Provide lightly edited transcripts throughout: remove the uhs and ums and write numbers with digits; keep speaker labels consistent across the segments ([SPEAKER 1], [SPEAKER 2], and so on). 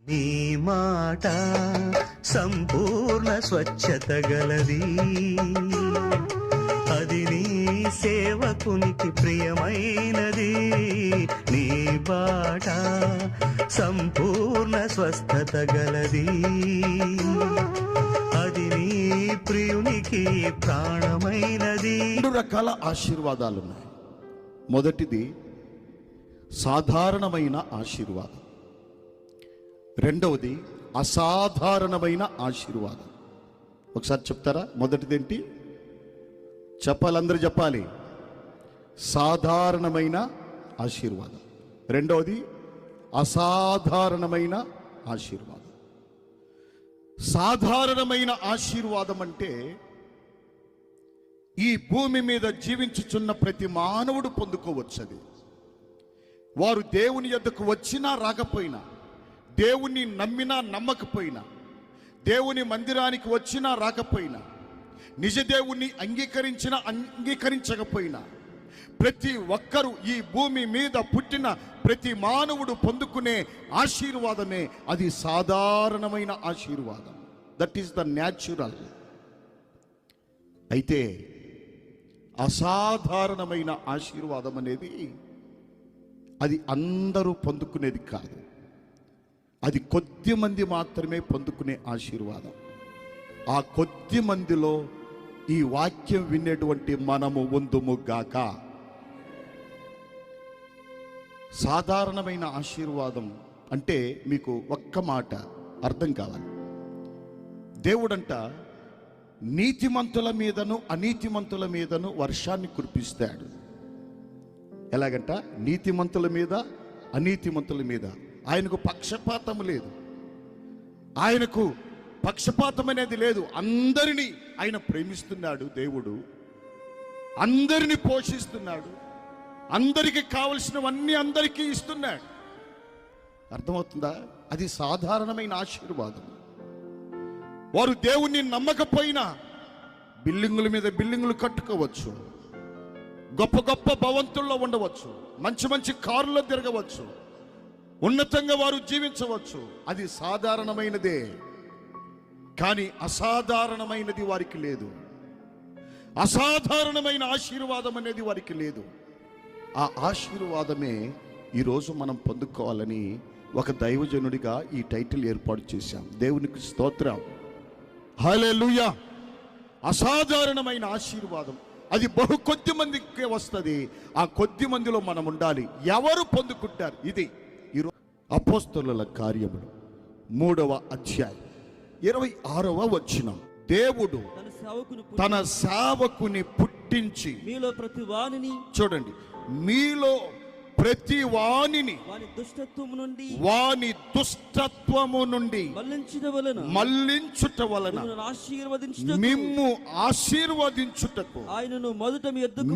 [SPEAKER 1] నీ మాట సంపూర్ణ స్వచ్ఛత గలది, అది నీ సేవకునికి ప్రియమైనది. నీ బాట సంపూర్ణ స్వస్థత గలది, అది నీ ప్రియునికి ప్రాణమైనది.
[SPEAKER 2] 2 రకాల ఆశీర్వాదాలు ఉన్నాయి. మొదటిది సాధారణమైన ఆశీర్వాదం, రెండవది అసాధారణమైన ఆశీర్వాదం. ఒకసారి చెప్తారా? మొదటిదేంటి చెప్పాలి, అందరూ చెప్పాలి. సాధారణమైన ఆశీర్వాదం, రెండవది అసాధారణమైన ఆశీర్వాదం. సాధారణమైన ఆశీర్వాదం అంటే ఈ భూమి మీద జీవించుచున్న ప్రతి మానవుడు పొందుకోవచ్చు. అది వారు దేవుని యొద్దకు వచ్చినా రాకపోయినా, దేవుణ్ణి నమ్మినా నమ్మకపోయినా, దేవుని మందిరానికి వచ్చినా రాకపోయినా, నిజ దేవుణ్ణి అంగీకరించినా అంగీకరించకపోయినా, ప్రతి ఒక్కరూ ఈ భూమి మీద పుట్టిన ప్రతి మానవుడు పొందుకునే ఆశీర్వాదమే అది సాధారణమైన ఆశీర్వాదం. That is the natural. అయితే అసాధారణమైన ఆశీర్వాదం అనేది అది అందరూ పొందుకునేది కాదు, అది కొద్ది మంది మాత్రమే పొందుకునే ఆశీర్వాదం. ఆ కొద్ది మందిలో ఈ వాక్యం వినేటువంటి మనము ఉందుముగాక. సాధారణమైన ఆశీర్వాదం అంటే మీకు ఒక్క మాట అర్థం కావాలి. దేవుడంట నీతిమంతుల మీదను అనీతిమంతుల మీదను వర్షాన్ని కురిపిస్తాడు. ఎలాగంట? నీతిమంతుల మీద అనీతిమంతుల మీద. ఆయనకు పక్షపాతం లేదు, ఆయనకు పక్షపాతం అనేది లేదు. అందరినీ ఆయన ప్రేమిస్తున్నాడు. దేవుడు అందరినీ పోషిస్తున్నాడు, అందరికీ కావలసినవన్నీ అందరికీ ఇస్తున్నాడు. అర్థమవుతుందా? అది సాధారణమైన ఆశీర్వాదం. వారు దేవుణ్ణి నమ్మకపోయినా బిల్డింగుల మీద బిల్డింగులు కట్టుకోవచ్చు, గొప్ప గొప్ప భవంతుల్లో ఉండవచ్చు, మంచి మంచి కారులో తిరగవచ్చు, ఉన్నతంగా వారు జీవించవచ్చు. అది సాధారణమైనదే. కానీ అసాధారణమైనది వారికి లేదు. అసాధారణమైన ఆశీర్వాదం అనేది వారికి లేదు. ఆ ఆశీర్వాదమే ఈరోజు మనం పొందుకోవాలని ఒక దైవజనుడిగా ఈ టైటిల్ ఏర్పాటు చేశాం. దేవునికి స్తోత్రం, హల్లెలూయా. అసాధారణమైన ఆశీర్వాదం అది బహు కొద్ది మందికి వస్తుంది. ఆ కొద్ది మందిలో మనం ఉండాలి. ఎవరు పొందుకుంటారు? ఇది ఈరోజు అపోస్తలుల కార్యములు 3వ అధ్యాయం 26వ వచనం. దేవుడు తన సేవకుని పుట్టించి మీలో ప్రతి వానిని, చూడండి, మీలో ప్రతి వానిని వాని దుష్టత్వము నుండి మళ్లించుట వలన మిమ్ము ఆశీర్వదించుటకు,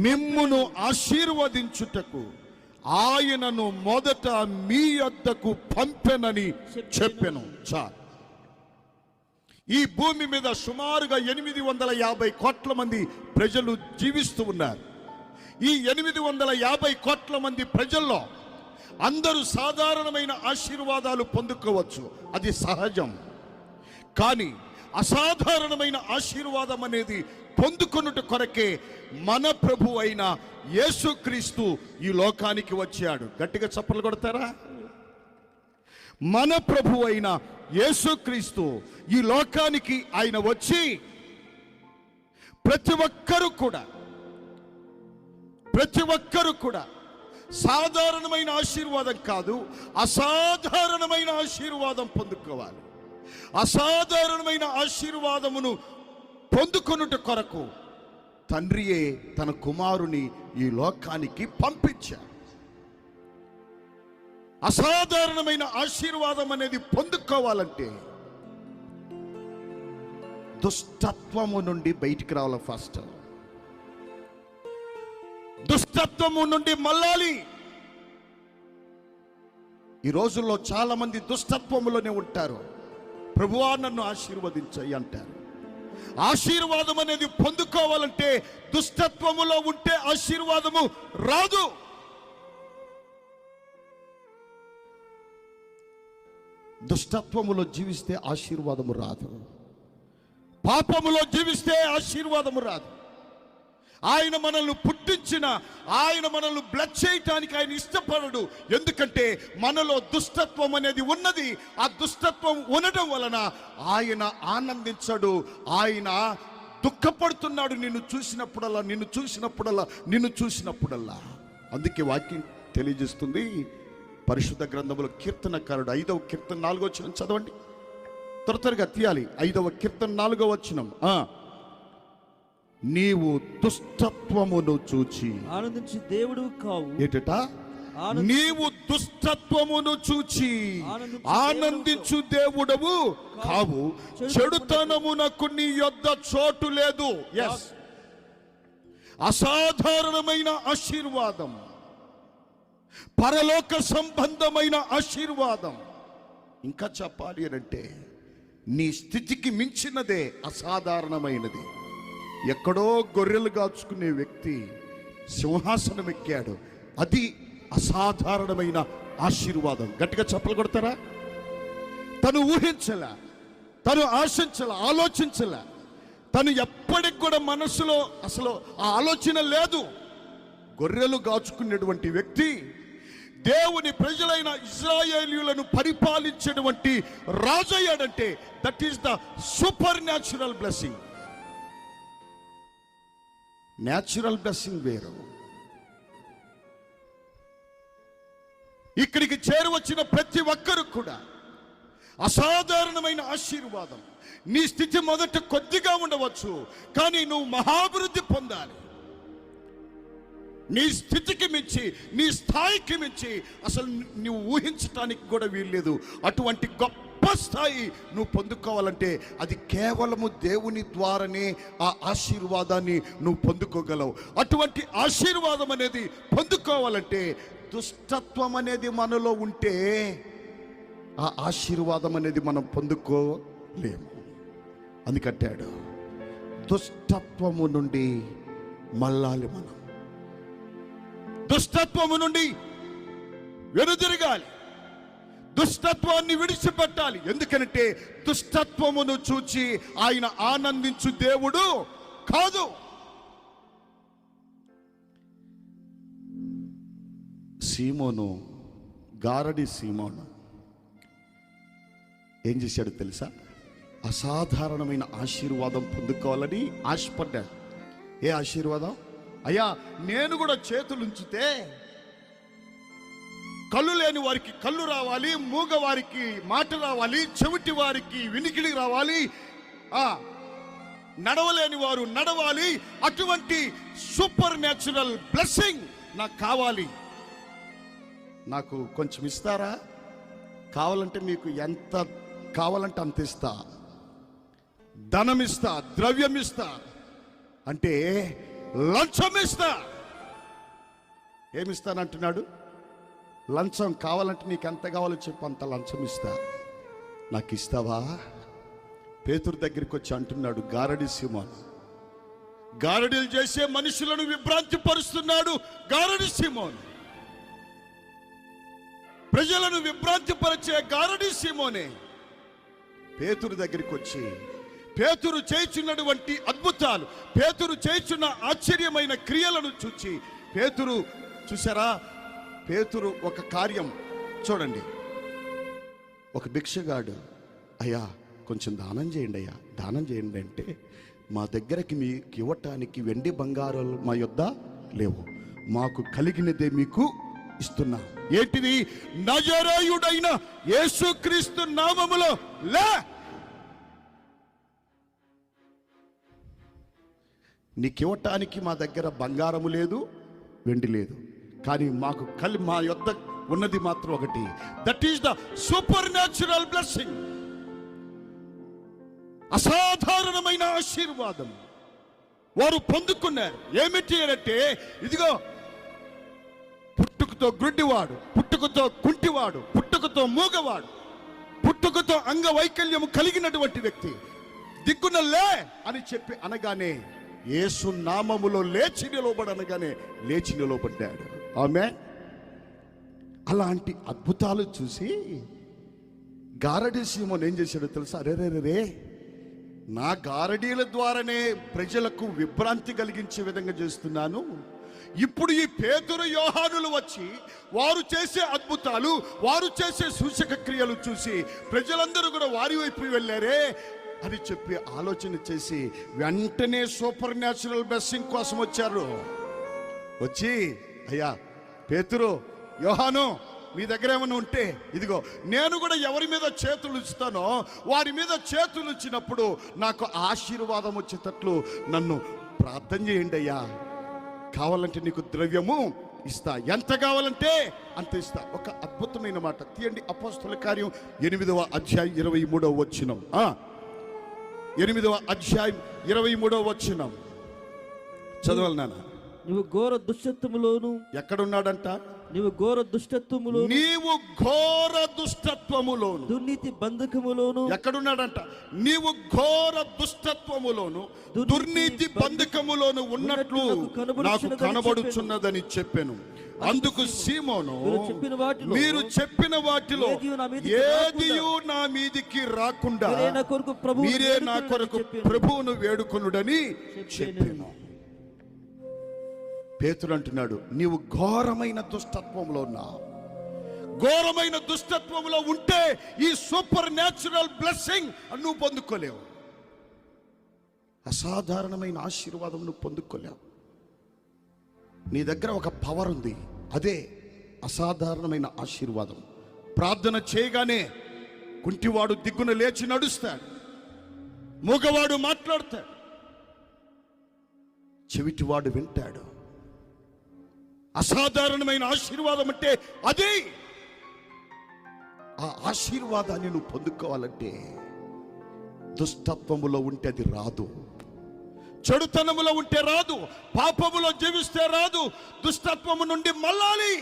[SPEAKER 2] మిమ్మును ఆశీర్వదించుటకు ఆయనను మొదట మీ యొద్దకు పంపెనని చెప్పెను. చాలు. ఈ భూమి మీద సుమారుగా 850 కోట్ల మంది ప్రజలు జీవిస్తూ ఉన్నారు. ఈ 850 కోట్ల మంది ప్రజల్లో అందరూ సాధారణమైన ఆశీర్వాదాలు పొందుకోవచ్చు, అది సహజం. కానీ అసాధారణమైన ఆశీర్వాదం అనేది పొందుకొనుట కొరకే మన ప్రభు అయిన యేసుక్రీస్తు ఈ లోకానికి వచ్చాడు. గట్టిగా చప్పట్లు కొడతారా? మన ప్రభు అయిన యేసుక్రీస్తు ఈ లోకానికి ఆయన వచ్చి ప్రతి ఒక్కరు కూడా సాధారణమైన ఆశీర్వాదం కాదు, అసాధారణమైన ఆశీర్వాదం పొందుకోవాలి. అసాధారణమైన ఆశీర్వాదమును పొందుకొనుట కొరకు తండ్రియే తన కుమారుని ఈ లోకానికి పంపించాడు. అసాధారణమైన ఆశీర్వాదం అనేది పొందుకోవాలంటే దుష్టత్వము నుండి బయటికి రావాలి. ఫస్ట్ దుష్టత్వము నుండి మళ్ళాలి. ఈ రోజుల్లో చాలా మంది దుష్టత్వములోనే ఉంటారు. ప్రభువా నన్ను ఆశీర్వదించయ్యి అంటారు. ఆశీర్వాదం అనేది పొందుకోవాలంటే దుష్టత్వములో ఉంటే ఆశీర్వాదము రాదు. దుష్టత్వములో జీవిస్తే ఆశీర్వాదము రాదు, పాపములో జీవిస్తే ఆశీర్వాదము రాదు. ఆయన మనల్ని పుట్టించిన, ఆయన మనల్ని బ్లెస్ చేయటానికి ఆయన ఇష్టపడడు. ఎందుకంటే మనలో దుష్టత్వం అనేది ఉన్నది. ఆ దుష్టత్వం ఉండటం వలన ఆయన ఆనందించడు, ఆయన దుఃఖపడుతున్నాడు. నిన్ను చూసినప్పుడల్లా. అందుకే వాక్యం తెలియజేస్తుంది, పరిశుద్ధ గ్రంథములో కీర్తనకారుడు 5వ కీర్తన 4వ వచనం చదవండి. త్వరగా తీయాలి. 5వ కీర్తన 4వ వచనం. నీవు దుష్టత్వమును చూచి
[SPEAKER 3] ఆనందించు దేవుడు కావు.
[SPEAKER 2] ఏటట? నీవు దుష్టత్వమును చూచి ఆనందించు దేవుడవు కావు, చెడుతనమునకు నీ యొద్ద చోటు లేదు. ఎస్, అసాధారణమైన ఆశీర్వాదం, పరలోక సంబంధమైన ఆశీర్వాదం. ఇంకా చెప్పాలి అంటే నీ స్థితికి మించినదే అసాధారణమైనది. ఎక్కడో గొర్రెలు కాచుకునే వ్యక్తి సింహాసనం ఎక్కాడు, అది అసాధారణమైన ఆశీర్వాదం. గట్టిగా చప్పలు కొడతారా? తను ఊహించలే, తను ఆశించలే, ఆలోచించలే, తను ఎప్పటికి కూడా మనసులో అసలు ఆ ఆలోచన లేదు. గొర్రెలు కాచుకునేటువంటి వ్యక్తి దేవుని ప్రజలైన ఇశ్రాయేలీయులను పరిపాలించేటువంటి రాజు అయ్యాడంటే that is the supernatural blessing. Natural blessing వేరు. ఇక్కడికి చేరువచ్చిన ప్రతి ఒక్కరు కూడా అసాధారణమైన ఆశీర్వాదం. నీ స్థితి మొదట కొద్దిగా ఉండవచ్చు, కానీ నువ్వు మహాభివృద్ధి పొందాలి. నీ స్థితికి మించి, నీ స్థాయికి మించి అసలు నువ్వు ఊహించటానికి కూడా వీల్లేదు. అటువంటి గొప్ప స్థాయి నువ్వు పొందుకోవాలంటే అది కేవలము దేవుని ద్వారానే ఆ ఆశీర్వాదాన్ని నువ్వు పొందుకోగలవు. అటువంటి ఆశీర్వాదం అనేది పొందుకోవాలంటే దుష్టత్వం అనేది మనలో ఉంటే ఆ ఆశీర్వాదం అనేది మనం పొందుకోలేము. అందుకంటాడు, దుష్టత్వము నుండి మళ్ళాలి, మనం దుష్టత్వము నుండి వెనుదిరగాలి, దుష్టత్వాన్ని విడిచిపెట్టాలి. ఎందుకంటే దుష్టత్వమును చూచి ఆయన ఆనందించు దేవుడు కాదు. సీమోను, గారడి సీమోను ఏం చేశాడు తెలుసా? అసాధారణమైన ఆశీర్వాదం పొందుకోవాలని ఆశపడ్డాడు. ఏ ఆశీర్వాదం? అయ్యా, నేను కూడా చేతులుంచితే కళ్ళు లేని వారికి కళ్ళు రావాలి, మూగ వారికి మాట రావాలి, చెవిటి వారికి వినికిడి రావాలి, నడవలేని వారు నడవాలి. అటువంటి సూపర్ న్యాచురల్ బ్లెస్సింగ్ నాకు కావాలి. నాకు కొంచెం ఇస్తారా? కావాలంటే మీకు ఎంత కావాలంటే అంత ఇస్తా, ధనం ఇస్తా, ద్రవ్యం ఇస్తా, అంటే లంచం ఇస్తా. ఏమిస్తానంటున్నాడు? లంచం కావాలంటే నీకు ఎంత కావాలో చెప్పు, అంత లంచం ఇస్తా. నాకు ఇస్తావా? పేతురు దగ్గరికి వచ్చి అంటున్నాడు, గారడి సీమోను, గారడీలు చేసే మనుషులను విభ్రాంతి పరుస్తున్నాడు గారడి సీమోను, ప్రజలను విభ్రాంతి పరిచే గారడి సీమోనే పేతురు దగ్గరికి వచ్చి పేతురు చేయుచున్నటువంటి అద్భుతాలు, పేతురు చేయుచున్న ఆశ్చర్యమైన క్రియలను చూచి పేతురు చూసారా? పేతురు ఒక కార్యం చూడండి. ఒక భిక్షగాడు, అయ్యా కొంచెం దానం చేయండి, అయ్యా దానం చేయండి అంటే, మా దగ్గరకి మీకు ఇవ్వటానికి వెండి బంగారాలు మా యొద్ద లేవు, మాకు కలిగినదే మీకు ఇస్తున్నా. ఏంటిది? నజరేయుడైన యేసుక్రీస్తు నామములో లే. నీకివ్వటానికి మా దగ్గర బంగారము లేదు, వెండి లేదు, కానీ మాకు మా యొద్ద ఉన్నది మాత్రం ఒకటి. That is the supernatural blessing. అసాధారణమైన ఆశీర్వాదం వారు పొందుకున్నారు. ఏమిటి అంటే, ఇదిగో పుట్టుకతో గుడ్డివాడు, పుట్టుకతో కుంటివాడు, పుట్టుకతో మూగవాడు, పుట్టుకతో అంగవైకల్యము కలిగినటువంటి వ్యక్తి దిక్కున లే అని చెప్పి అనగానే, యేసు నామములో లేచి నిలబడనగానే లేచి నిలబడ్డాడు. ఆమె అలాంటి అద్భుతాలు చూసి గారడీ సీమోన్ ఏం చేశాడో తెలుసా? రే నా గారడీల ద్వారానే ప్రజలకు విభ్రాంతి కలిగించే విధంగా చేస్తున్నాను. ఇప్పుడు ఈ పేతురు యోహానులు వచ్చి వారు చేసే అద్భుతాలు, వారు చేసే సూచక క్రియలు చూసి ప్రజలందరూ కూడా వారి వైపు వెళ్ళారే అని చెప్పి ఆలోచన చేసి వెంటనే సూపర్ న్యాచురల్ బ్లెస్సింగ్ కోసం వచ్చారు. వచ్చి, అయ్యా పేతురు, యోహాను, మీ దగ్గర ఏమైనా ఉంటే ఇదిగో, నేను కూడా ఎవరి మీద చేతులు ఉంచుతానో వారి మీద చేతులు ఉంచినప్పుడు నాకు ఆశీర్వాదం వచ్చేటట్లు నన్ను ప్రార్థన చేయండి అయ్యా. కావాలంటే నీకు ద్రవ్యము ఇస్తా, ఎంత కావాలంటే అంత ఇస్తా. ఒక అద్భుతమైన మాట తీయండి. అపోస్తల కార్యం 8వ అధ్యాయం 23వ వచనం. 8వ అధ్యాయం 23వ వచనం చదవాలి నాన్న.
[SPEAKER 3] నీవు ఘోర దుష్టత్వములోను.
[SPEAKER 2] ఎక్కడున్నాడంట?
[SPEAKER 3] నీవు ఘోర దుష్టత్వములో,
[SPEAKER 2] నీవు ఘోర దుష్టత్వములోను,
[SPEAKER 3] దుర్నీతి బంధకములోను.
[SPEAKER 2] ఎక్కడున్నాడంట? నీవు ఘోర దుష్టత్వములోను, దుర్నీతి బంధకములోను ఉన్నట్లు నాకు కనబడుచున్నదని చెప్పాను. అందుకు సీమోను, మీరు చెప్పిన వాటిలో ఏదియు నా మీదికి రాకుండా మీరే నా కొరకు ప్రభువును వేడుకొనుడని చెప్పాను. పేతురు అంటున్నాడు, నీవు ఘోరమైన దుష్టత్వంలో ఉన్నావు. ఘోరమైన దుష్టత్వంలో ఉంటే ఈ సూపర్ న్యాచురల్ బ్లెస్సింగ్ నువ్వు పొందుకోలేవు. అసాధారణమైన ఆశీర్వాదం నువ్వు పొందుకోలేవు. నీ దగ్గర ఒక పవర్ ఉంది, అదే అసాధారణమైన ఆశీర్వాదం. ప్రార్థన చేయగానే కుంటివాడు దిగ్గున లేచి నడుస్తాడు, మూగవాడు మాట్లాడతాడు, చెవిటివాడు వింటాడు. అసాధారణమైన ఆశీర్వాదం అంటే అదే. ఆ ఆశీర్వాదాన్ని నువ్వు పొందుకోవాలంటే దుష్టత్వములో ఉంటే అది రాదు, చెడుతనములో ఉంటే రాదు, పాపములో జీవిస్తే రాదు. దుష్టత్వము నుండి మళ్ళాలి.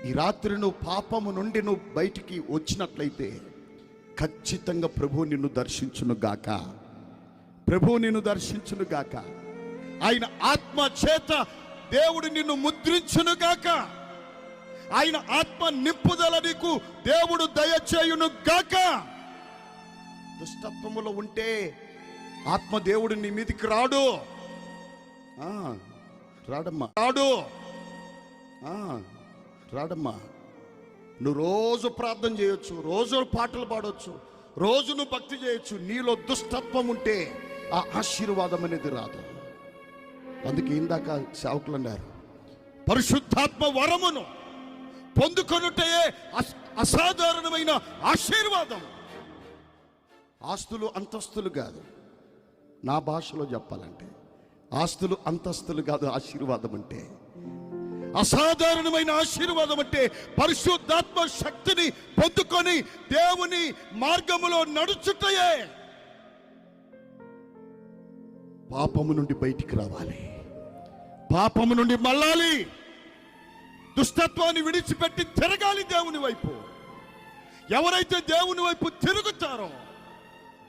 [SPEAKER 2] ఈ రాత్రి నువ్వు పాపము నుండి నువ్వు బయటికి వచ్చినట్లయితే ఖచ్చితంగా ప్రభువు నిన్ను దర్శించును గాక, ప్రభువు నిన్ను దర్శించును గాక. ఆయన ఆత్మ చేత దేవుడు నిన్ను ముద్రించును గాక. ఆయన ఆత్మ నింపుదల నీకు దేవుడు దయచేయును గాక. దుష్టత్వములో ఉంటే ఆత్మ దేవుడు నీ మీదికి రాడు. రాడమ్మా, రాడమ్మా. నువ్వు రోజు ప్రార్థన చేయొచ్చు, రోజు పాటలు పాడవచ్చు, రోజు నువ్వు భక్తి చేయొచ్చు. నీలో దుష్టత్వం ఉంటే ఆ ఆశీర్వాదం అనేది రాదు. అందుకే ఇందాక సేవకులు అన్నారు, పరిశుద్ధాత్మ వరమును పొందుకొనుటే అసాధారణమైన ఆశీర్వాదం. ఆస్తులు అంతస్తులు కాదు, నా భాషలో చెప్పాలంటే ఆస్తులు అంతస్తులు కాదు. ఆశీర్వాదం అంటే, అసాధారణమైన ఆశీర్వాదం అంటే పరిశుద్ధాత్మ శక్తిని పొందుకొని దేవుని మార్గములో నడుచుటయే. పాపము నుండి బయటికి రావాలి, పాపము నుండి మళ్ళాలి, దుష్టత్వాన్ని విడిచిపెట్టి తిరగాలి దేవుని వైపు. ఎవరైతే దేవుని వైపు తిరుగుతారో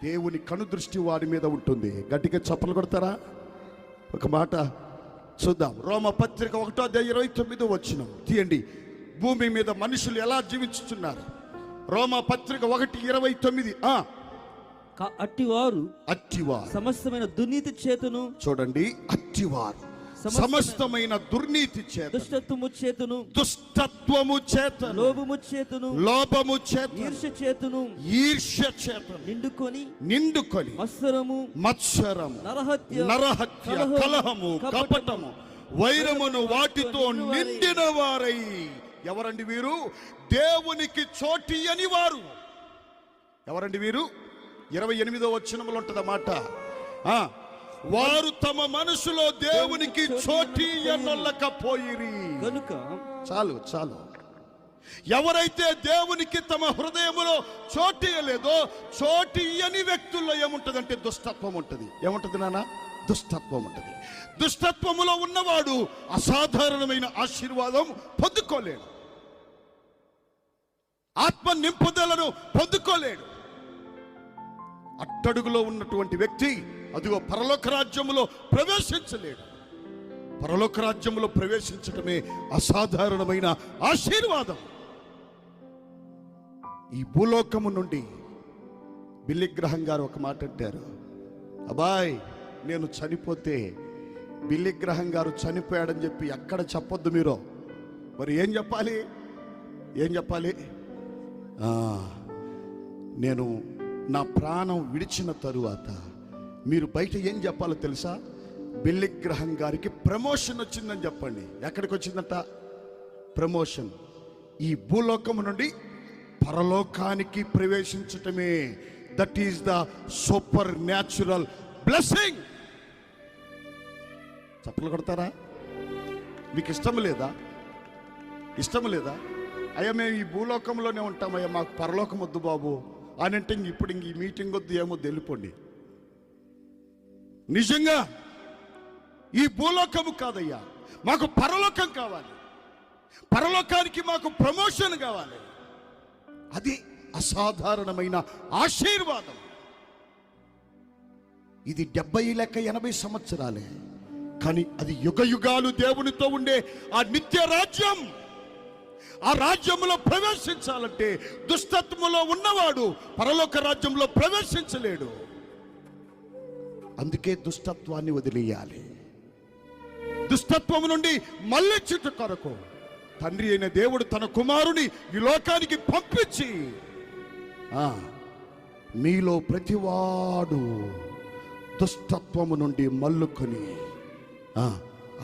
[SPEAKER 2] దేవుని కనుదృష్టి వారి మీద ఉంటుంది. గట్టిగా చప్పలు కొడతారా? ఒక మాట చూద్దాం. రోమ పత్రిక 1:29 వచనం తీయండి. భూమి మీద మనుషులు ఎలా జీవించుతున్నారు? రోమ పత్రిక 1:29.
[SPEAKER 3] అట్టివారు
[SPEAKER 2] సమస్తమైన
[SPEAKER 3] దుర్నీతి చేతను,
[SPEAKER 2] చూడండి, అట్టివారు సమస్తమైన దుర్నీతి చేత, దుష్టత్వము చేత, లోభము చేత, ఈర్ష్య చేత నిండుకొని మత్సరము, నరహత్య, కలహము, కపటము, వైరమును వాటితో నిండిన వారై. ఎవరండి వీరు? దేవునికి చోటి అని వారు. ఎవరండి వీరు? 28వ వచనంలో ఉంటదన్నమాట. వారు తమ మనసులో దేవునికి చోటి ఎన్నొల్లకపోయిరి
[SPEAKER 3] కనుక.
[SPEAKER 2] చాలు. ఎవరైతే దేవునికి తమ హృదయములో చోటి ఇయ్యలేదో, చోటి ఇయ్యని వ్యక్తుల్లో ఏముంటదంటే దుష్టత్వం ఉంటుంది. ఏముంటది నాన్న? దుష్టత్వం ఉంటుంది. దుష్టత్వములో ఉన్నవాడు అసాధారణమైన ఆశీర్వాదం పొందుకోలేడు, ఆత్మ నింపుదలను పొందుకోలేడు. అట్టడుగులో ఉన్నటువంటి వ్యక్తి అదిగో పరలోక రాజ్యములో ప్రవేశించలేడు. పరలోక రాజ్యములో ప్రవేశించటమే అసాధారణమైన ఆశీర్వాదం. ఈ భూలోకము నుండి బిల్లీ గ్రహం గారు ఒక మాట అంటారు, అబ్బాయ్ నేను చనిపోతే బిల్లీ గ్రహం గారు చనిపోయాడని చెప్పి ఎక్కడ చెప్పొద్దు మీరు. మరి ఏం చెప్పాలి? ఏం చెప్పాలి? నేను నా ప్రాణం విడిచిన తరువాత మీరు బయట ఏం చెప్పాలో తెలుసా? బిల్లీ గ్రహం గారికి ప్రమోషన్ వచ్చిందని చెప్పండి. ఎక్కడికి వచ్చిందంట? ప్రమోషన్. ఈ భూలోకము నుండి పరలోకానికి ప్రవేశించటమే. That is the supernatural blessing. చప్పలు కొడతారా? మీకు ఇష్టం లేదా? ఇష్టం లేదా? అయ్యా మేము ఈ భూలోకంలోనే ఉంటామయ్యా, మాకు పరలోకం వద్దు బాబు అని అంటే ఇప్పుడు ఈ మీటింగ్ వద్దు ఏమో తెలిపండి. నిజంగా ఈ భూలోకము కాదయ్యా, మాకు పరలోకం కావాలి. పరలోకానికి మాకు ప్రమోషన్ కావాలి. అది అసాధారణమైన ఆశీర్వాదం. ఇది 70 లేక 80 సంవత్సరాలే, కానీ అది యుగ యుగాలు దేవునితో ఉండే ఆ నిత్య రాజ్యం. ఆ రాజ్యంలో ప్రవేశించాలంటే దుష్టత్వములో ఉన్నవాడు పరలోక రాజ్యంలో ప్రవేశించలేడు. అందుకే దుష్టత్వాన్ని వదిలేయాలి. దుష్టత్వము నుండి మళ్ళించుట కొరకు తండ్రి అయిన దేవుడు తన కుమారుని ఈ లోకానికి పంపించి మీలో ప్రతివాడు దుష్టత్వము నుండి మల్లుకొని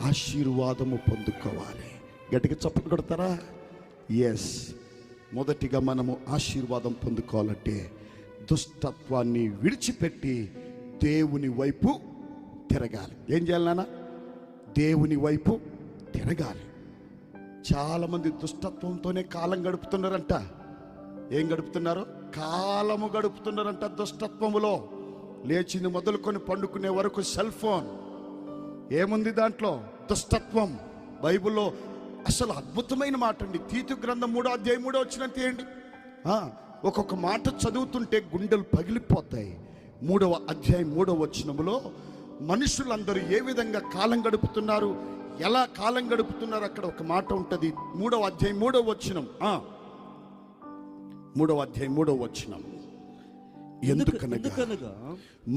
[SPEAKER 2] ఆశీర్వాదము పొందుకోవాలి. గట్టిగా చప్పట్లు కొడతారా? ఎస్. మొదటిగా మనము ఆశీర్వాదం పొందుకోవాలంటే దుష్టత్వాన్ని విడిచిపెట్టి దేవుని వైపు తిరగాలి. ఏం చేయాలి నాన్న? దేవుని వైపు తిరగాలి. చాలామంది దుష్టత్వంతోనే కాలం గడుపుతున్నారంట. ఏం గడుపుతున్నారు? కాలము గడుపుతున్నారంట దుష్టత్వములో. లేచింది మొదలుకొని పండుకునే వరకు సెల్ ఫోన్. ఏముంది దాంట్లో? దుష్టత్వం. బైబిల్లో అసలు అద్భుతమైన మాట అండి. తీతు గ్రంథం 3వ అధ్యాయం 3వ వచనం తీయండి. ఒక్కొక్క మాట చదువుతుంటే గుండెలు పగిలిపోతాయి. 3వ అధ్యాయం 3వ వచనములో మనుషులందరూ ఏ విధంగా కాలం గడుపుతున్నారు, ఎలా కాలం గడుపుతున్నారు, అక్కడ ఒక మాట ఉంటుంది. 3వ అధ్యాయం 3వ వచనం. 3వ అధ్యాయం 3వ వచనం. ఎందుకనగా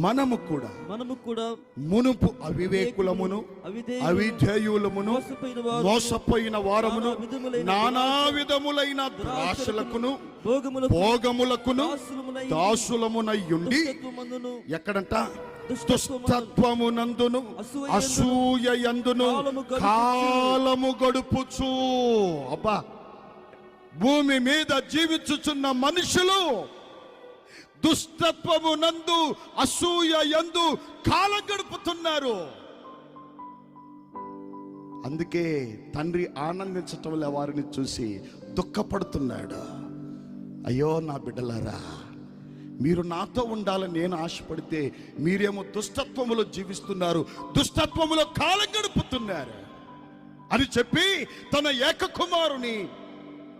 [SPEAKER 2] మనము కూడా మునుపు అవివేకులమును అవిధేయులమును మోసపోయిన వారమును నానా విధములైన ద్రాక్షలకును భోగములకును దాసులమునయ్యుండి ఎక్కడంట? దుష్టత్వమునందును అసూయయందును కాలము గడుపుచు. అబ్బా, భూమి మీద జీవించుచున్న మనుషులు దుష్టత్వమునందు అసూయయందు కాలం గడుపుతున్నారు. అందుకే తండ్రి ఆనందించటంలో వారిని చూసి దుఃఖపడుతున్నాడు. అయ్యో నా బిడ్డలారా, మీరు నాతో ఉండాలని నేను ఆశపడితే మీరేమో దుష్టత్వములో జీవిస్తున్నారు, దుష్టత్వములో కాలం గడుపుతున్నారు అని చెప్పి తన ఏక కుమారుని,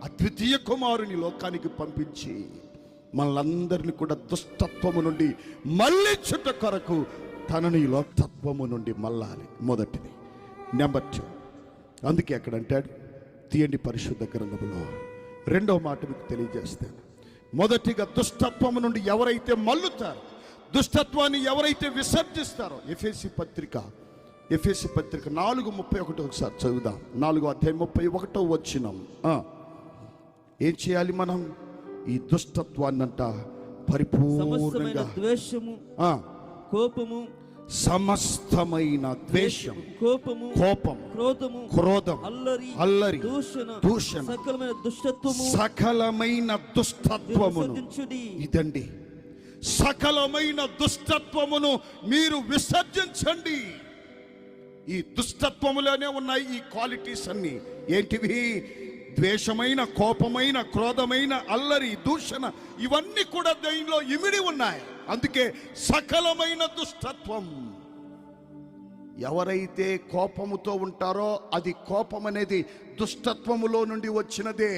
[SPEAKER 2] అద్వితీయ కుమారుని లోకానికి పంపించి మనలందరినీ కూడా దుష్టత్వము నుండి మళ్ళించుట కొరకు తనని లోకత్వము నుండి మళ్ళాలి. మొదటిది. నెంబర్ 2. అందుకే అక్కడ అంటాడు, తీయండి పరిశుద్ధ గ్రంథములో 2వ మాట మీకు తెలియజేస్తాను. మొదటిగా దుష్టత్వము నుండి ఎవరైతే మల్లుతారో, దుష్టత్వాన్ని ఎవరైతే విసర్జిస్తారో, ఎఫెసీ పత్రిక 4:31 ఒకసారి చదువుదాం. 4వ అధ్యాయం 31వ వచనం. ఏం చేయాలి మనం? ఈ దుష్టత్వాన్నంట పరిపూర్ణంగా
[SPEAKER 3] ద్వేషము, కోపము,
[SPEAKER 2] సమస్తమైన ద్వేషం, కోపము, క్రోధం, అల్లరి, దూషణ, సకలమైన దుష్టత్వమును. ఇదండి, సకలమైన దుష్టత్వమును మీరు విసర్జించండి. ఈ దుష్టత్వములోనే ఉన్నాయి ఈ క్వాలిటీస్ అన్ని. ఏంటివి? ద్వేషమైన, కోపమైన, క్రోధమైన, అల్లరి, దూషణ, ఇవన్నీ కూడా దీనిలో ఇమిడి ఉన్నాయి. అందుకే సకలమైన దుష్టత్వం. ఎవరైతే కోపముతో ఉంటారో అది కోపం అనేది దుష్టత్వములో నుండి వచ్చినదే.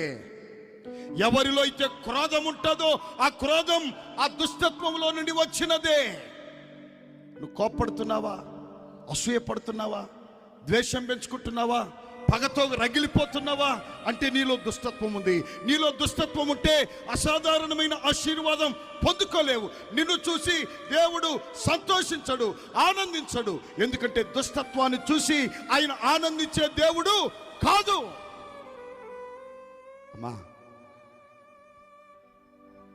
[SPEAKER 2] ఎవరిలో అయితే క్రోధం ఉంటుందో ఆ క్రోధం ఆ దుష్టత్వములో నుండి వచ్చినదే. నువ్వు కోపడుతున్నావా? అసూయ పడుతున్నావా? ద్వేషం పెంచుకుంటున్నావా? పగతో రగిలిపోతున్నావా అంటే నీలో దుష్టత్వం ఉంది. నీలో దుష్టత్వం ఉంటే అసాధారణమైన ఆశీర్వాదం పొందుకోలేవు. నిన్ను చూసి దేవుడు సంతోషించడు, ఆనందించడు. ఎందుకంటే దుష్టత్వాన్ని చూసి ఆయన ఆనందించే దేవుడు కాదు. అమ్మా,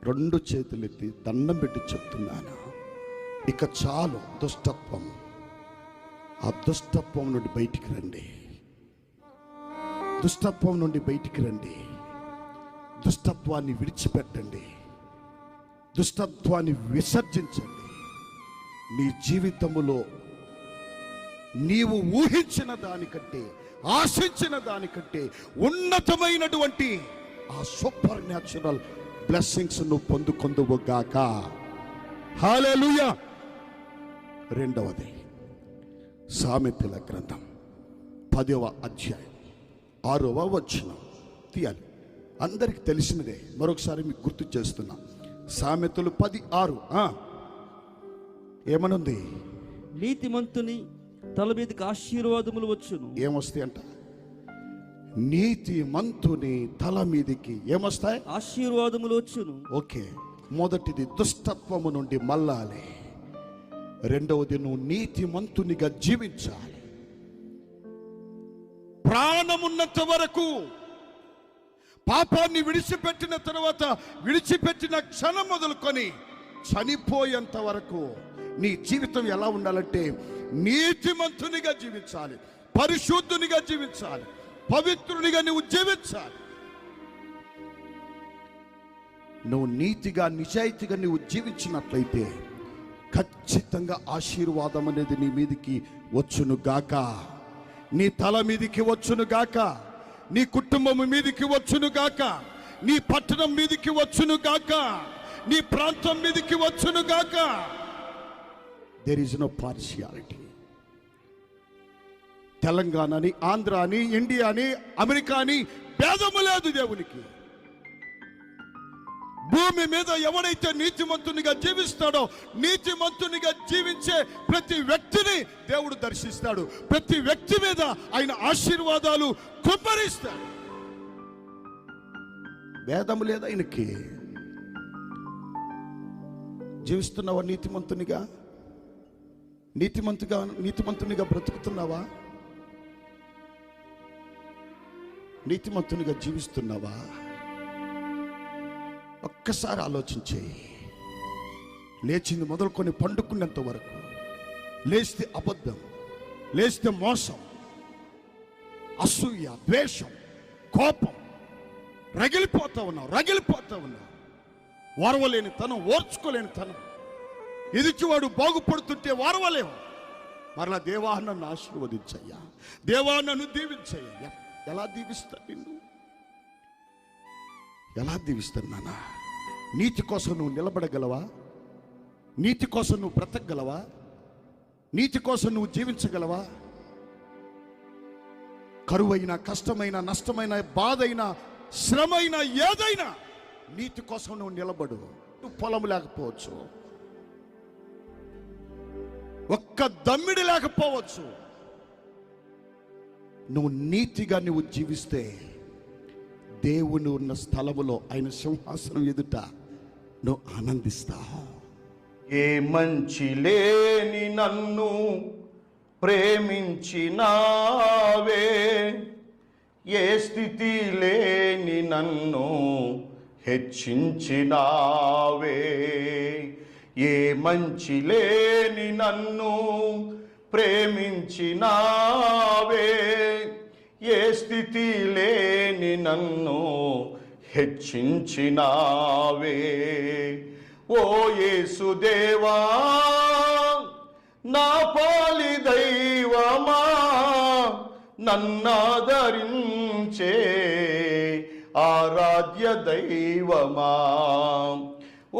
[SPEAKER 2] 2 చేతులెత్తి దండం పెట్టి చెప్తున్నాను, ఇక చాలు దుష్టత్వం. ఆ దుష్టత్వం నుండి బయటికి రండి. దుష్టత్వం నుండి బయటికి రండి. దుష్టత్వాన్ని విడిచిపెట్టండి. దుష్టత్వాన్ని విసర్జించండి. నీ జీవితములో నీవు ఊహించిన దానికంటే, ఆశించిన దానికంటే ఉన్నతమైనటువంటి ఆ సూపర్ న్యాచురల్ బ్లెస్సింగ్స్ నువ్వు పొందుకొందువు గాక. హల్లెలూయా. 2వది సామెతల గ్రంథం 10వ అధ్యాయం 6వ వచనం తీయాలి. అందరికి తెలిసినదే, మరొకసారి మీకు గుర్తు చేస్తున్నా. సామెతలు 10:6 ఏమనుంది?
[SPEAKER 3] నీతిమంతుని తల మీదకి ఆశీర్వాదములు వచ్చును.
[SPEAKER 2] ఏమొస్తాయి అంట? నీతిమంతుని తల మీదికి ఏమొస్తాయి?
[SPEAKER 3] ఆశీర్వాదములు వచ్చును.
[SPEAKER 2] ఓకే, మొదటిది దుష్టత్వము నుండి మళ్ళాలి. 2వది నువ్వు నీతిమంతునిగా జీవించాలి. ప్రాణమున్నంత వరకు, పాపాన్ని విడిచిపెట్టిన తర్వాత, విడిచిపెట్టిన క్షణం మొదలుకొని చనిపోయేంత వరకు నీ జీవితం ఎలా ఉండాలంటే నీతిమంతునిగా జీవించాలి, పరిశుద్ధునిగా జీవించాలి, పవిత్రునిగా నువ్వు జీవించాలి. నువ్వు నీతిగా నిజాయితీగా నువ్వు జీవించినట్లయితే ఖచ్చితంగా ఆశీర్వాదం అనేది నీ మీదికి వచ్చును గాక. నీ తల మీదికి వచ్చును గాక. నీ కుటుంబం మీదికి వచ్చును గాక. నీ పట్టణం మీదికి వచ్చును గాక. నీ ప్రాంతం మీదికి వచ్చును గాక. There is no partiality. Telangana అని, ఆంధ్ర అని, ఇండియా అని, అమెరికా అని భేదము లేదు దేవునికి. భూమి మీద ఎవడైతే నీతిమంతునిగా జీవిస్తాడో, నీతిమంతునిగా జీవించే ప్రతి వ్యక్తిని దేవుడు దర్శిస్తాడు. ప్రతి వ్యక్తి మీద ఆయన ఆశీర్వాదాలు కుమ్మరిస్తాడు. భేదము లేదు ఆయనకి. జీవిస్తున్నావా నీతిమంతునిగా? నీతిమంతునిగా బ్రతుకుతున్నావా? నీతిమంతునిగా జీవిస్తున్నావా? ఒక్కసారి ఆలోచించే. లేచింది మొదలుకొని పండుకున్నంత వరకు, లేస్తే అబద్ధం, లేస్తే మోసం, అసూయ, ద్వేషం, కోపం, రగిలిపోతా ఉన్నావు. ఓర్వలేని తనం, ఓర్చుకోలేని తనం, ఎదుటివాడు బాగుపడుతుంటే ఓర్వలేవు. మరలా దేవా నన్ను ఆశీర్వదించయ్యా, దేవా నన్ను దీవించయ్యా. ఎలా దీవిస్తాను నిన్ను? ఎలా దీవిస్తాను నాన్న? నీతి కోసం నువ్వు నిలబడగలవా? నీతి కోసం నువ్వు బ్రతకగలవా? నీతి కోసం నువ్వు జీవించగలవా? కరువైన, కష్టమైన, నష్టమైన, బాధైన, శ్రమైన, ఏదైనా నీతి కోసం నువ్వు నిలబడు. నువ్వు పొలం లేకపోవచ్చు, ఒక్క దమ్మిడి లేకపోవచ్చు, నువ్వు నీతిగా నువ్వు జీవిస్తే దేవుని ఉన్న స్థలములో, ఆయన సింహాసనం ఎదుట నువ్వు ఆనందిస్తావు.
[SPEAKER 1] ఏ మంచి లేని నన్ను ప్రేమించినావే, ఏ స్థితి లేని నన్ను హెచ్చించినావే. ఏ మంచి లేని నన్ను ప్రేమించినావే, ఏ స్థితి లేని నన్ను హెచ్చించినావే. ఓ యేసుదేవా, నా పాలి దైవమా, నన్నాదరించే ఆరాధ్య దైవమా.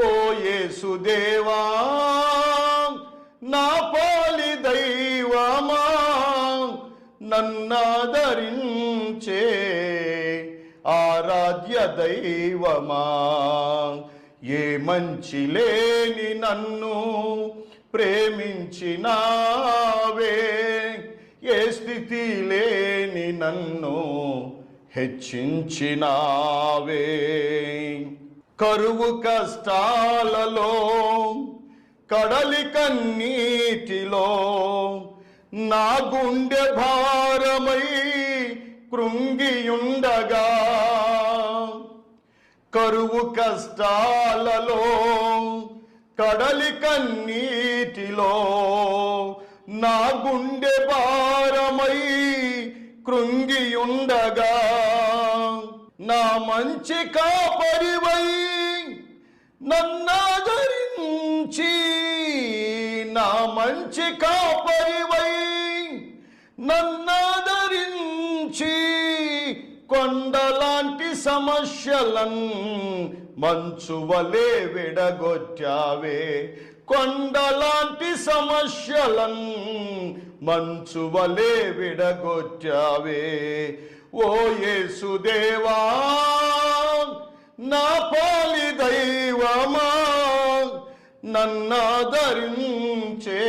[SPEAKER 1] ఓ యేసుదేవా, నా పాలి దైవమా, నన్నాదరించే ఆరాధ్య దైవమా. ఏ మంచి లేని నన్ను ప్రేమించినావే, ఏ స్థితి లేని నన్ను హెచ్చించినావే. కరువు కష్టాలలో కడలి కన్నీటిలో నా గుండె భారమై కృంగియుండగా, కరువు కష్టాలలో కడలి కన్నీటిలో నా గుండె భారమై కృంగియుండగా, నా మంచి కాపరివై నన్నాదరించి, నా మంచి కాపరివై నన్నాదరించి, కొండలాంటి సమస్యలన్ మంచువలే విడగొట్టావే. కొండలాంటి సమస్యలన్ మంచువలే విడగొట్టావే. ఓ యేసుదేవా నా పాలి దైవమా, నన్నాదరించే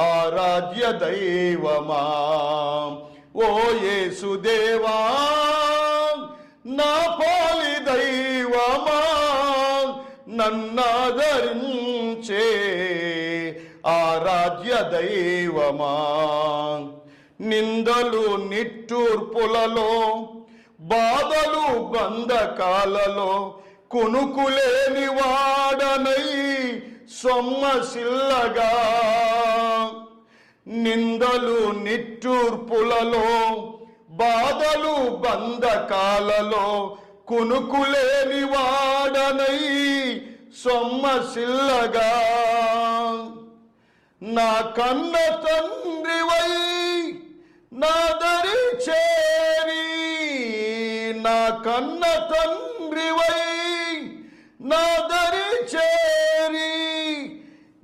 [SPEAKER 1] ఆరాధ్య దైవమా. ఓ యేసుదేవా నా పాలి దైవమా, నన్నాదరించే ఆరాధ్య దైవమా. నిందలు నిట్టూర్పులలో బాధలు బంధకాలలో కునుకులేని వాడనై సొమ్మసిల్లగా, నిందలు నిట్టూర్పులలో బాధలు బంధకాలలో కునుకులేని వాడనై సొమ్మసిల్లగా, నా కన్న తండ్రివై నా దరి చేరి, నా కన్న తండ్రివై నా దరి చేరి,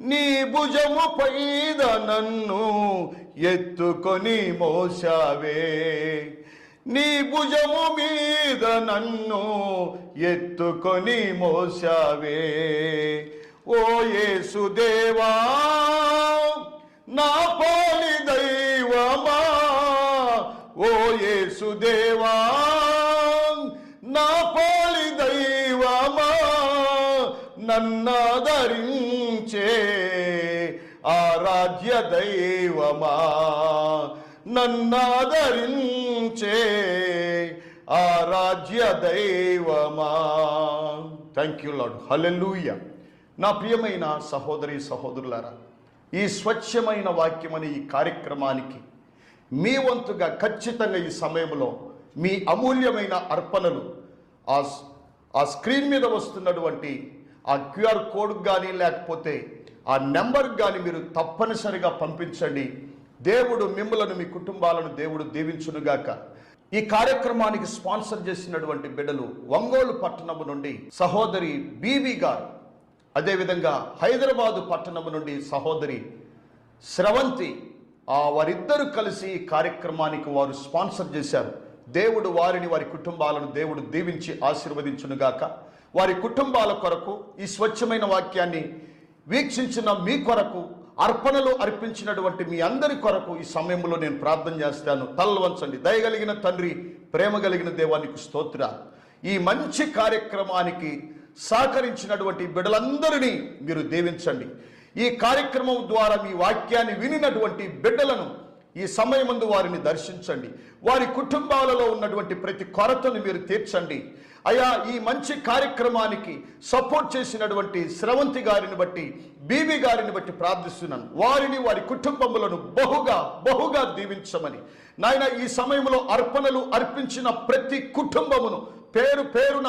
[SPEAKER 1] నీ భుజము పైద నన్ను ఎత్తుకొని మోసావే. నీ భుజము మీద నన్ను ఎత్తుకొని మోసావే. ఓ యేసుదేవా నా పాలి దైవమా, ఓ యేసుదేవా నా పాలి దైవమా, నన్నాదరించే ఆరాధ్య దైవమా, నన్నాదరించే ఆరాధ్య దైవమా. Thank you Lord. హల్లెలూయా. నా ప్రియమైన సహోదరి సహోదరులారా, ఈ స్వచ్ఛమైన వాక్యమని ఈ కార్యక్రమానికి మీ వంతుగా ఖచ్చితంగా ఈ సమయంలో మీ అమూల్యమైన అర్పణలు ఆ స్క్రీన్ మీద వస్తున్నటువంటి ఆ క్యూఆర్ కోడ్ కానీ లేకపోతే ఆ నెంబర్ కానీ మీరు తప్పనిసరిగా పంపించండి. దేవుడు మిమ్మలను మీ కుటుంబాలను దేవుడు దీవించునుగాక. ఈ కార్యక్రమానికి స్పాన్సర్ చేసినటువంటి బిడ్డలు ఒంగోలు పట్టణము నుండి సహోదరి బీబీ గారు, అదేవిధంగా హైదరాబాదు పట్టణము నుండి సహోదరి స్రవంతి, వారిద్దరూ కలిసి ఈ కార్యక్రమానికి వారు స్పాన్సర్ చేశారు. దేవుడు వారిని వారి కుటుంబాలను దేవుడు దీవించి ఆశీర్వదించునుగాక. వారి కుటుంబాల కొరకు ఈ స్వచ్ఛమైన వాక్యాన్ని వీక్షించిన మీ కొరకు అర్పణలు అర్పించినటువంటి మీ అందరి కొరకు ఈ సమయంలో నేను ప్రార్థన చేస్తాను. తలలు వంచండి. దయగలిగిన తండ్రి, ప్రేమ కలిగిన దేవానికి స్తోత్రాలు. ఈ మంచి కార్యక్రమానికి సహకరించినటువంటి బిడ్డలందరినీ మీరు దీవించండి. ఈ కార్యక్రమం ద్వారా మీ వాక్యాన్ని వినినటువంటి బిడ్డలను ఈ సమయమందు వారిని దర్శించండి. వారి కుటుంబాలలో ఉన్నటువంటి ప్రతి కొరతను మీరు తీర్చండి. అయా, ఈ మంచి కార్యక్రమానికి సపోర్ట్ చేసినటువంటి స్రవంతి గారిని బట్టి, బీబీ గారిని బట్టి ప్రార్థిస్తున్నాను. వారిని వారి కుటుంబములను బహుగా దీవించమని నాయన, ఈ సమయంలో అర్పణలు అర్పించిన ప్రతి కుటుంబమును పేరున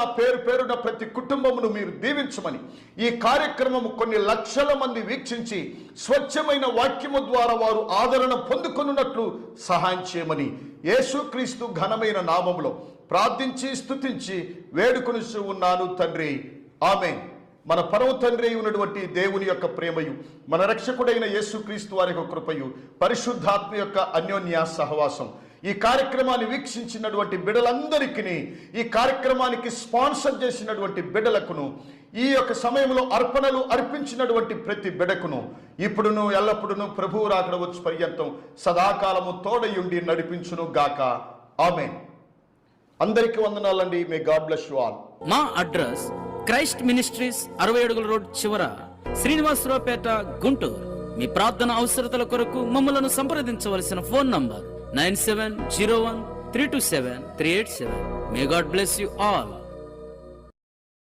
[SPEAKER 1] ప్రతి కుటుంబమును మీరు దీవించమని, ఈ కార్యక్రమము కొన్ని లక్షల మంది వీక్షించి స్వచ్ఛమైన వాక్యము ద్వారా వారు ఆదరణ పొందుకొనున్నట్లు సహాయం చేయమని యేసుక్రీస్తు ఘనమైన నామములో ప్రార్థించి స్తుతించి వేడుకొని ఉన్నాను తండ్రి. ఆమేన్. మన పరమ తండ్రి ఉన్నటువంటి దేవుని యొక్క ప్రేమయు, మన రక్షకుడైన యేసుక్రీస్తు వారి యొక్క కృపయు, పరిశుద్ధాత్మ యొక్క అన్యోన్య సహవాసం ఈ కార్యక్రమాన్ని వీక్షించినటువంటి బిడ్డలందరికీ, ఈ కార్యక్రమానికి స్పాన్సర్ చేసినటువంటి బిడ్డలకును, ఈ యొక్క సమయంలో అర్పణలు అర్పించినటువంటి ప్రతి బిడ్డకును ఇప్పుడును ఎల్లప్పుడును ప్రభువు రాకడ వచ్చు పర్యంతం సదాకాలము తోడయుండి నడిపించును గాక. ఆమేన్. అందరికీ వందనాలండి. May God bless you all.
[SPEAKER 4] మా అడ్రస్ క్రైస్ట్ మినిస్ట్రీస్ 60 అడుగుల రోడ్ చివర, శ్రీనివాసరావుపేట, గుంటూరు. మీ ప్రార్థన అవసరతల కొరకు మమ్మలను సంప్రదించవలసిన phone number 9701327387. May God bless you all.